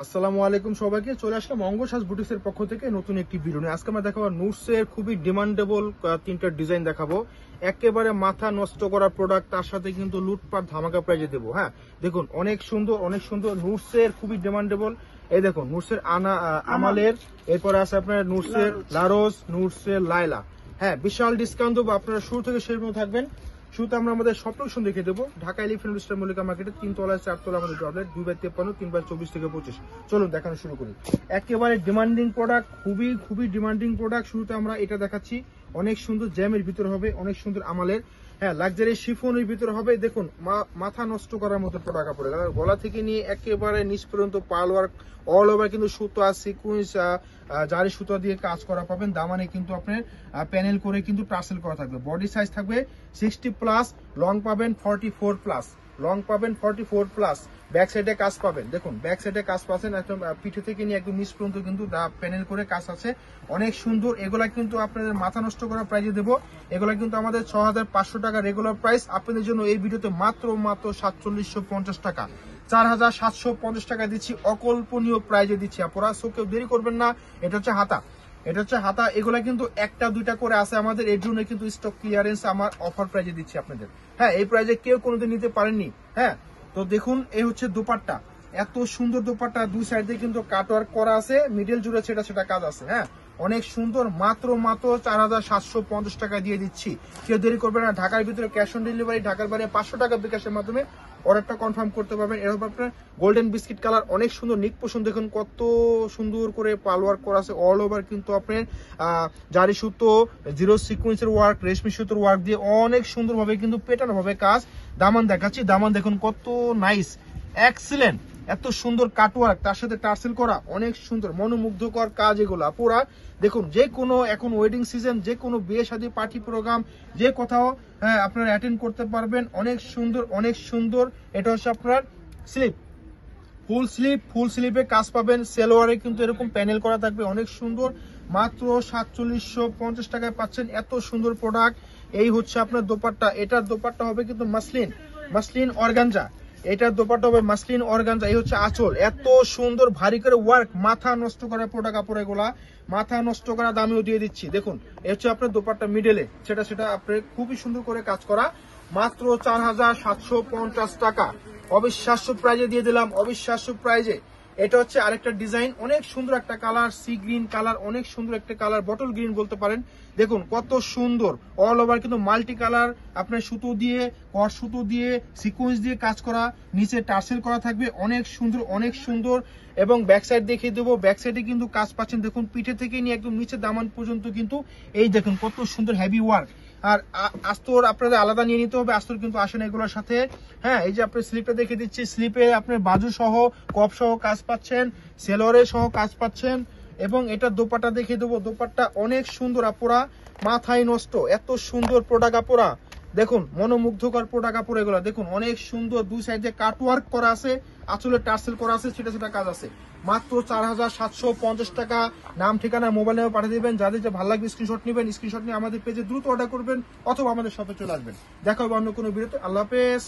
আসসালামু আলাইকুম সবাইকে। চলে আসলাম অঙ্গসাজ বুটিক্সের পক্ষ থেকে নতুন একটি ভিডিও নিয়ে। আজকে আমরা দেখাবো নুটসের খুবই ডিমান্ডেবল তিনটা ডিজাইন দেখাবো। একেবারে মাথা নষ্ট করা প্রোডাক্ট, তার সাথে কিন্তু লুটপাট ধামাকা প্রাইজে দেবো। হ্যাঁ দেখুন, অনেক সুন্দর নুটসের খুবই ডিমান্ডেবল। এই দেখুন নুটসের আমালের, এরপরে আছে আপনার নুটসের লারোস, নুটসের লাইলা। হ্যাঁ বিশাল ডিসকাউন্ট দেবো, আপনারা শুরু থেকে শেষ পর্যন্ত থাকবেন। শুরুতে আমরা আমাদের সব লোকেশন দেখে দেবো। ঢাকা এলিফ্যান্ট রোড মল্লিকা মার্কেটে 3 তলায় 4 তলা আমাদের আউটলেট, 2/53, 3/24 থেকে 25। চলুন দেখানো শুরু করি। একেবারে ডিমান্ডিং প্রোডাক্ট, খুবই ডিমান্ডিং প্রোডাক্ট। শুরুতে আমরা এটা দেখাচ্ছি, অনেক সুন্দর জ্যামের ভিতরে হবে, অনেক সুন্দর আমালের। হ্যাঁ লাক্সারি শিফনের ভিতরে হবে। দেখুন মাথা নষ্ট করার মতো প্রোডাক্ট কাপড়ে, গলা থেকে নিয়ে একেবারে নিচ পর্যন্ত পাল ওয়ার্ক অল ওভার কিন্তু সুতো আর সিকুয়েন্স জারি সুতো দিয়ে কাজ করা পাবেন। দামানে কিন্তু আপনার প্যানেল করে কিন্তু টার্সেল করা থাকবে। বডি সাইজ থাকবে 60+, লং পাবেন 44+, লং পাবেন 44+। ব্যাক সাইডে কাজ পাবেন, দেখুন ব্যাক সাইডে কাজ পাচ্ছেন একদম পিঠে থেকে নিয়ে একদম নিচ পর্যন্ত কিন্তু প্যানেল করে কাজ আছে, অনেক সুন্দর। এগুলা কিন্তু আপনাদের মাথা নষ্ট করা প্রাইজে দেবো। এগুলা কিন্তু আমাদের 6500 টাকা রেগুলার প্রাইস। আপনাদের জন্য এই ভিডিওতে মাত্র 4750 টাকা, 4750 টাকা দিচ্ছি, অকল্পনীয় প্রাইজে দিচ্ছি। আপনারা সো কেউ দেরি করবেন না। এটা হচ্ছে হাতা, এগুলা কিন্তু একটা দুইটা করে আছে আমাদের, এর জন্য কিন্তু স্টক ক্লিয়ারেন্স আমার অফার প্রাইজে দিচ্ছি আপনাদের। হ্যাঁ এই প্রাইজে কেউ কোনোদিন নিতে পারেননি। হ্যাঁ তো দেখুন, এই হচ্ছে দোপাট্টা, এত সুন্দর দোপাট্টা, দুই সাইডে কিন্তু কাটওয়ার্ক করা আছে, মিডল জুড়ে সেটা কাজ আছে। হ্যাঁ অনেক সুন্দর, মাত্র 4750 টাকা দিয়ে দিচ্ছি। কেউ দেরি করবে না। ঢাকার ভিতরে ক্যাশ অন ডেলিভারি, ঢাকার বাইরে 500 টাকা বিকাশের মাধ্যমে অর্ডারটা কনফার্ম করতে পারবেন। এরকম আপনার গোল্ডেন বিস্কিট কালার, অনেক সুন্দর নিক পোষণ, দেখুন কত সুন্দর করে পাল ওয়ার্ক করা আছে অল ওভার কিন্তু আপনার জারি সুতো, জিরো সিকুয়েন্সের ওয়ার্ক, রেশমি সুতোর ওয়ার্ক দিয়ে অনেক সুন্দরভাবে কিন্তু পেটানো ভাবে কাজ। দামান দেখাচ্ছি, দামান দেখুন কত নাইস, এক্সিলেন্ট, এত সুন্দর কাটওয়ার্ক, তার সাথে টার্সেল করা, অনেক সুন্দর মনোমুগ্ধকর কাজ এগুলো পুরা। দেখুন যে কোনো এখন ওয়েডিং সিজন, যে কোনো বিয়ে শাদী পার্টি প্রোগ্রাম, যে কোথাও হ্যাঁ আপনারা অ্যাটেন্ড করতে পারবেন। অনেক সুন্দর। এটা হচ্ছে আপনার স্লিপ, ফুল স্লিপে কাজ পাবেন। সেলোয়ারে কিন্তু এরকম প্যানেল করা থাকবে, অনেক সুন্দর। মাত্র 4750 টাকায় পাচ্ছেন এত সুন্দর প্রোডাক্ট। এই হচ্ছে আপনার দোপাট্টা, এটার দোপাট্টা হবে কিন্তু মাসলিন অর্গানজা, এটার দোপাট্টা হবে মাসলিন অর্গানজা। এই হচ্ছে আঁচল, এত সুন্দর ভারী করে ওয়ার্ক, মাথা নষ্ট করা প্রোডাক্ট কাপড় এগুলা, মাথা নষ্ট করা দামেও দিয়ে দিচ্ছি। দেখুন এই হচ্ছে আপনার দোপাট্টা মিডলে, সেটা আপনার খুবই সুন্দর করে কাজ করা, মাত্র 4750 টাকা। অবিশ্বাস্য প্রাইজে দিয়ে দিলাম, অবিশ্বাস্য প্রাইজে। এটা হচ্ছে আরেকটা ডিজাইন, অনেক সুন্দর একটা কালার, সি গ্রিন কালার, অনেক সুন্দর একটা কালার, বটল গ্রিন বলতে পারেন। দেখুন কত সুন্দর অল ওভার কিন্তু মাল্টি কালার, আপনার সুতো দিয়ে, কট সুতো দিয়ে, সিকোয়েন্স দিয়ে কাজ করা, নিচে টার্সেল করা থাকবে, অনেক সুন্দর। এবং ব্যাক সাইড দেখিয়ে দেবো, ব্যাক সাইডে কিন্তু কাজ পাচ্ছেন, দেখুন পিঠে থেকে নিয়ে একদম নিচে দামান পর্যন্ত কিন্তু এই দেখুন কত সুন্দর হেভি ওয়ার্ক। আর আস্তর আপনাদের আলাদা নিয়ে নিতে হবে, আস্তর কিন্তু আসে না এগুলোর সাথে। হ্যাঁ এই যে আপনার স্লিপটা দেখে দিচ্ছি, স্লিপে আপনার বাজু সহ, কপ সহ কাজ পাচ্ছেন, সেলোয়ারে সহ কাজ পাচ্ছেন। এবং এটা দোপাট্টা দেখিয়ে দেবো, দোপাট্টা অনেক সুন্দর আপুরা, মাথায় নষ্ট, এত সুন্দর প্রোডাক্ট আপুরা। দেখুন মনোমুগ্ধকর প্রোডাক্ট কাপড় এগুলো, দেখুন অনেক সুন্দর, দুই সাইডে কাটওয়ার্ক করা আছে, আঁচলে টার্সেল করা আছে, সেটা কাজ আছে। মাত্র 4750 টাকা। নাম ঠিকানা মোবাইল নাম্বার পাঠিয়ে দিবেন। যাদের যে ভালো লাগবে স্ক্রিনশট নেবেন, স্ক্রিনশট নিয়ে আমাদের পেজে দ্রুত অর্ডার করবেন অথবা আমাদের শপে চলে আসবেন। দেখা হবে অন্য কোনো ভিডিওতে। আল্লাহ হাফেজ।